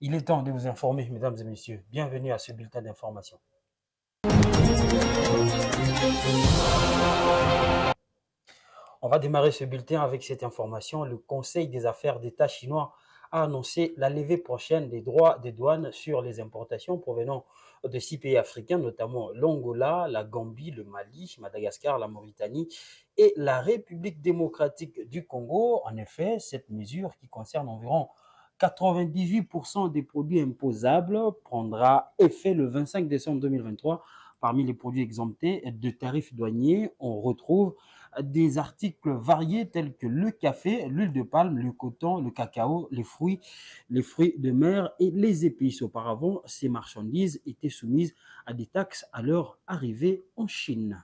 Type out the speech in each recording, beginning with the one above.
Il est temps de vous informer, mesdames et messieurs. Bienvenue à ce bulletin d'information. On va démarrer ce bulletin avec cette information. Le Conseil des affaires d'État chinois a annoncé la levée prochaine des droits des douanes sur les importations provenant de 6 pays africains, notamment l'Angola, la Gambie, le Mali, Madagascar, la Mauritanie et la République démocratique du Congo. En effet, cette mesure, qui concerne environ 98% des produits imposables, prendra effet le 25 décembre 2023. Parmi les produits exemptés de tarifs douaniers, on retrouve des articles variés tels que le café, l'huile de palme, le coton, le cacao, les fruits de mer et les épices. Auparavant, ces marchandises étaient soumises à des taxes à leur arrivée en Chine.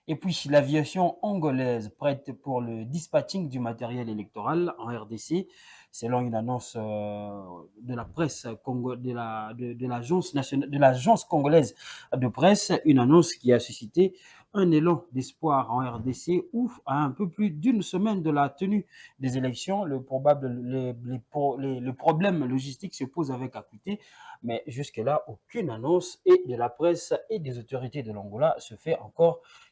Et puis, l'aviation angolaise prête pour le dispatching du matériel électoral en RDC, selon une annonce de la presse de l'agence congolaise de presse, une annonce qui a suscité un élan d'espoir en RDC où, à un peu plus d'une semaine de la tenue des élections, le problème logistique se pose avec acuité, mais jusque-là, aucune annonce et de la presse et des autorités de l'Angola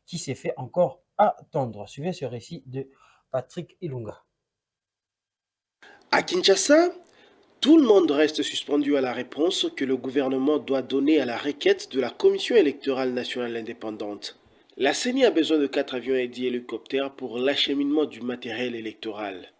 qui s'est fait encore attendre. Suivez ce récit de Patrick Ilunga. À Kinshasa, tout le monde reste suspendu à la réponse que le gouvernement doit donner à la requête de la Commission électorale nationale indépendante. La CENI a besoin de 4 avions et 10 hélicoptères pour l'acheminement du matériel électoral.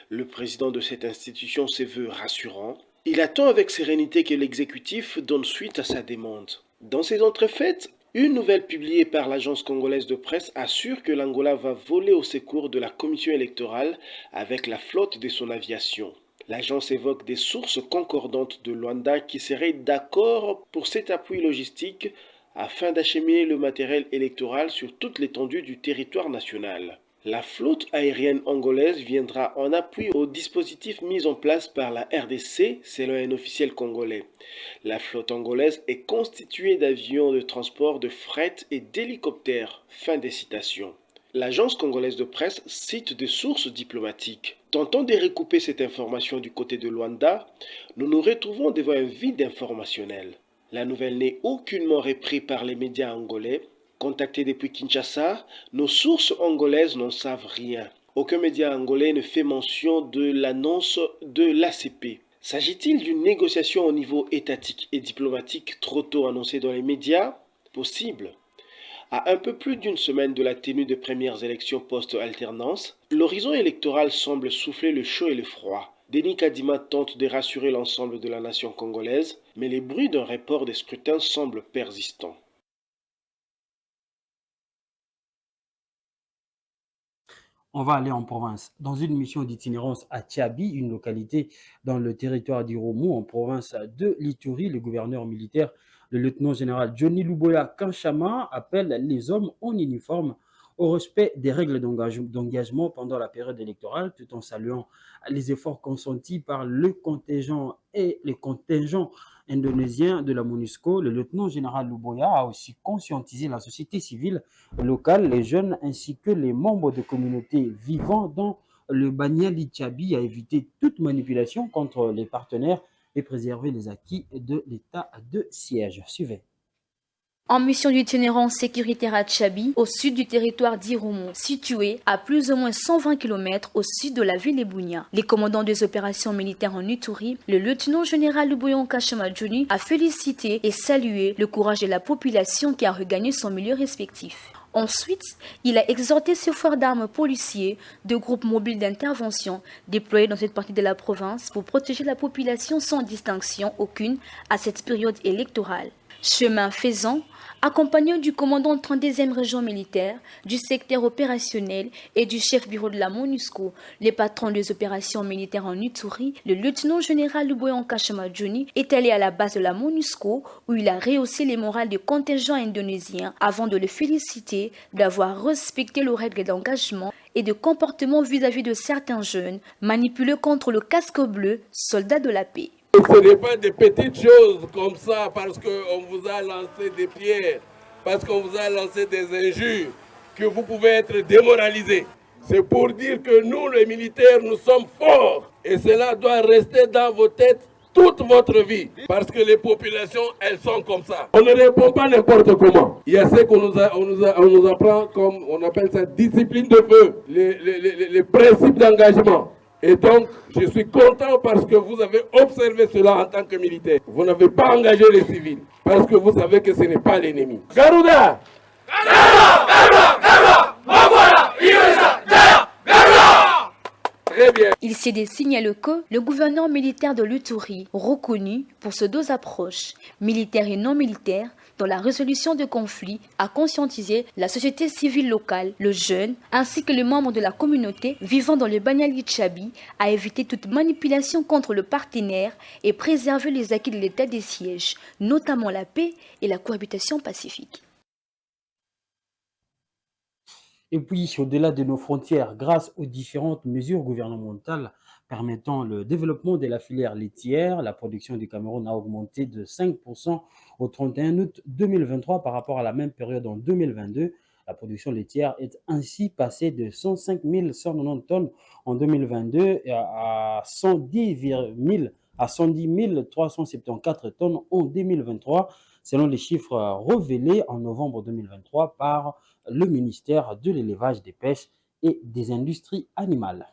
Le président de cette institution se veut rassurant. Il attend avec sérénité que l'exécutif donne suite à sa demande. Dans ces entrefaites, une nouvelle publiée par l'agence congolaise de presse assure que l'Angola va voler au secours de la commission électorale avec la flotte de son aviation. L'agence évoque des sources concordantes de Luanda qui seraient d'accord pour cet appui logistique afin d'acheminer le matériel électoral sur toute l'étendue du territoire national. La flotte aérienne angolaise viendra en appui au dispositif mis en place par la RDC, selon un officiel congolais. La flotte angolaise est constituée d'avions de transport de fret et d'hélicoptères. Fin des citations. L'agence congolaise de presse cite des sources diplomatiques. Tentant de recouper cette information du côté de Luanda, nous nous retrouvons devant un vide informationnel. La nouvelle n'est aucunement reprise par les médias angolais. Contactés depuis Kinshasa, nos sources angolaises n'en savent rien. Aucun média angolais ne fait mention de l'annonce de l'ACP. S'agit-il d'une négociation au niveau étatique et diplomatique trop tôt annoncée dans les médias? Possible. À un peu plus d'une semaine de la tenue des premières élections post-alternance, l'horizon électoral semble souffler le chaud et le froid. Denis Kadima tente de rassurer l'ensemble de la nation congolaise, mais les bruits d'un report des scrutins semblent persistants. On va aller en province. Dans une mission d'itinérance à Tiabi, une localité dans le territoire d'Iromo, en province de l'Ituri, le gouverneur militaire, le lieutenant-général Johnny Luboya Kanchama, appelle les hommes en uniforme au respect des règles d'engagement pendant la période électorale, tout en saluant les efforts consentis par le contingent et les contingents indonésiens de la MONUSCO. Le lieutenant-général Luboya a aussi conscientisé la société civile locales, les jeunes ainsi que les membres de communautés vivant dans le Banyali Tchabi à éviter toute manipulation contre les partenaires et préserver les acquis de l'état de siège. Suivez. En mission d'itinérance sécuritaire à Tchabi, au sud du territoire d'Iromo, situé à plus ou moins 120 km au sud de la ville de Bunia. Les commandants des opérations militaires en Ituri, le lieutenant-général Luboya Kanchama Johnny, a félicité et salué le courage de la population qui a regagné son milieu respectif. Ensuite, il a exhorté ce foire d'armes policiers de groupes mobiles d'intervention déployés dans cette partie de la province pour protéger la population sans distinction aucune à cette période électorale. Chemin faisant, accompagné du commandant de 32e région militaire, du secteur opérationnel et du chef bureau de la MONUSCO, les patrons des opérations militaires en Ituri, le lieutenant-général Luboya Kanchama Johnny est allé à la base de la MONUSCO où il a rehaussé les morales des contingents indonésiens avant de le féliciter d'avoir respecté les règles d'engagement et de comportement vis-à-vis de certains jeunes manipulés contre le casque bleu, soldats de la paix. Ce n'est pas des petites choses comme ça parce qu'on vous a lancé des pierres, parce qu'on vous a lancé des injures, que vous pouvez être démoralisé. C'est pour dire que nous, les militaires, nous sommes forts. Et cela doit rester dans vos têtes toute votre vie. Parce que les populations, elles sont comme ça. On ne répond pas n'importe comment. Il y a ce qu'on nous apprend comme, on appelle ça, discipline de feu, les principes d'engagement. Et donc, je suis content parce que vous avez observé cela en tant que militaire. Vous n'avez pas engagé les civils parce que vous savez que ce n'est pas l'ennemi. Garuda! Très bien. Il s'est signalé que le gouverneur militaire de l'Uturi, reconnu pour ces deux approches, militaire et non militaire, dans la résolution de conflits, a conscientisé la société civile locale, le jeune, ainsi que les membres de la communauté vivant dans le Banyali Tchabi, à éviter toute manipulation contre le partenaire et préserver les acquis de l'état des sièges, notamment la paix et la cohabitation pacifique. Et puis, au-delà de nos frontières, grâce aux différentes mesures gouvernementales permettant le développement de la filière laitière, la production du Cameroun a augmenté de 5% au 31 août 2023 par rapport à la même période en 2022. La production laitière est ainsi passée de 105 190 tonnes en 2022 à 110 374 tonnes en 2023, selon les chiffres révélés en novembre 2023 par le ministère de l'Élevage, des Pêches et des Industries animales.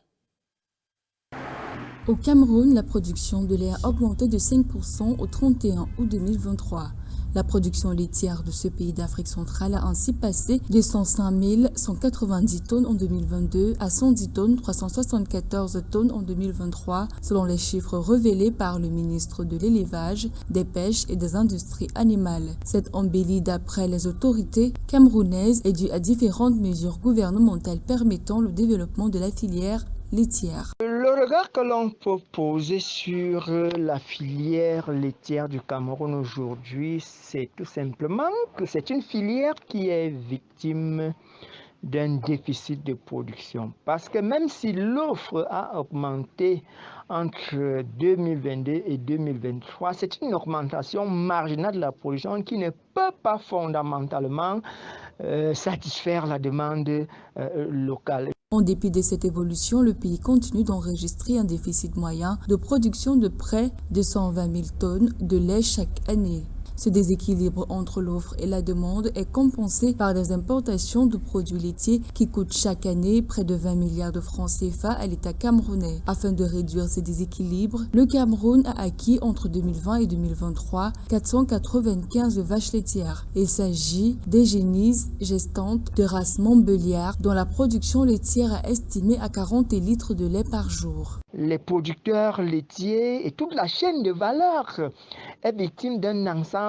Au Cameroun, la production de lait a augmenté de 5% au 31 août 2023. La production laitière de ce pays d'Afrique centrale a ainsi passé de 105 190 tonnes en 2022 à 110 tonnes 374 tonnes en 2023, selon les chiffres révélés par le ministre de l'Élevage, des Pêches et des Industries animales. Cette embellie, d'après les autorités camerounaises, est due à différentes mesures gouvernementales permettant le développement de la filière laitière. Le regard que l'on peut poser sur la filière laitière du Cameroun aujourd'hui, c'est tout simplement que c'est une filière qui est victime d'un déficit de production. Parce que même si l'offre a augmenté entre 2022 et 2023, c'est une augmentation marginale de la production qui ne peut pas fondamentalement satisfaire la demande locale. En dépit de cette évolution, le pays continue d'enregistrer un déficit moyen de production de près de 120 000 tonnes de lait chaque année. Ce déséquilibre entre l'offre et la demande est compensé par des importations de produits laitiers qui coûtent chaque année près de 20 milliards de francs CFA à l'État camerounais. Afin de réduire ces déséquilibres, le Cameroun a acquis entre 2020 et 2023 495 vaches laitières. Il s'agit des génises gestantes de race Montbéliard dont la production laitière est estimée à 40 litres de lait par jour. Les producteurs laitiers et toute la chaîne de valeur est victime d'un ensemble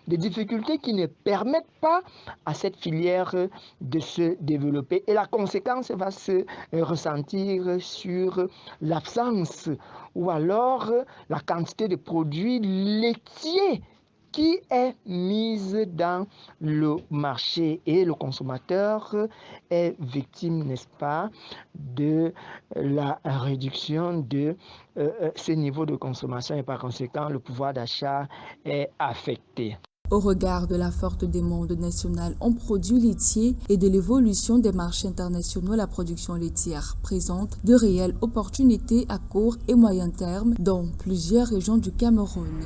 de difficultés qui ne permettent pas à cette filière de se développer. Et la conséquence va se ressentir sur l'absence ou alors la quantité de produits laitiers qui est mise dans le marché et le consommateur est victime, n'est-ce pas, de la réduction de ces niveaux de consommation et par conséquent le pouvoir d'achat est affecté. Au regard de la forte demande nationale en produits laitiers et de l'évolution des marchés internationaux, la production laitière présente de réelles opportunités à court et moyen terme dans plusieurs régions du Cameroun.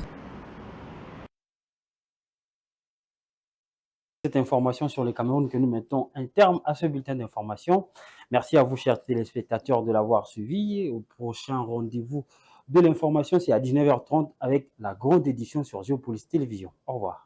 Cette information sur le Cameroun que nous mettons un terme à ce bulletin d'information. Merci à vous, chers téléspectateurs, de l'avoir suivi. Au prochain rendez-vous de l'information, c'est à 19h30 avec la grande édition sur Géopolis Télévision. Au revoir.